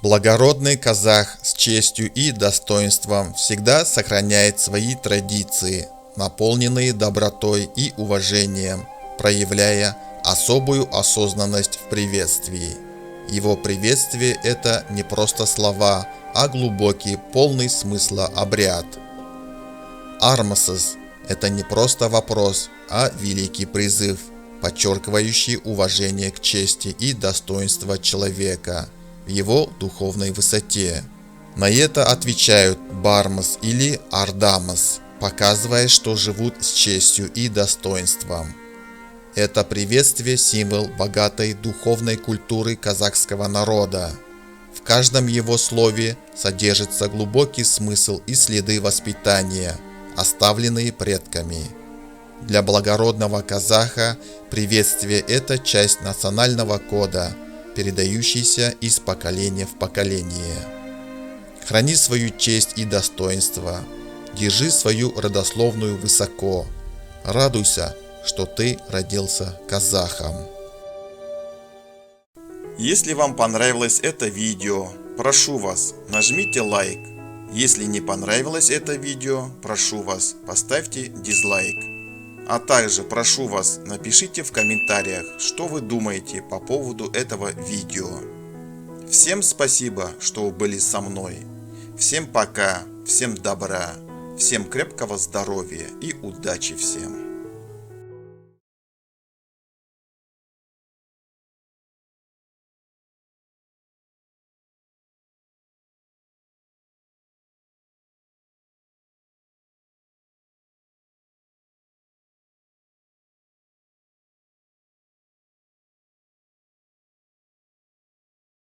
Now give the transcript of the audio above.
Благородный казах с честью и достоинством всегда сохраняет свои традиции, наполненные добротой и уважением, проявляя особую осознанность в приветствии. Его приветствие – это не просто слова, а глубокий, полный смысла обряд. Армасыз – это не просто вопрос, а великий призыв, подчеркивающий уважение к чести и достоинству человека в его духовной высоте. На это отвечают Бармас или Ардамас, показывая, что живут с честью и достоинством. Это приветствие – символ богатой духовной культуры казахского народа. В каждом его слове содержится глубокий смысл и следы воспитания, оставленные предками. Для благородного казаха приветствие – это часть национального кода, передающийся из поколения в поколение. Храни свою честь и достоинство, держи свою родословную высоко, радуйся, что ты родился казахом. Если вам понравилось это видео, прошу вас, нажмите лайк. Если не понравилось это видео, прошу вас, поставьте дизлайк. А также прошу вас, напишите в комментариях, что вы думаете по поводу этого видео. Всем спасибо, что были со мной. Всем пока, всем добра, всем крепкого здоровья и удачи всем.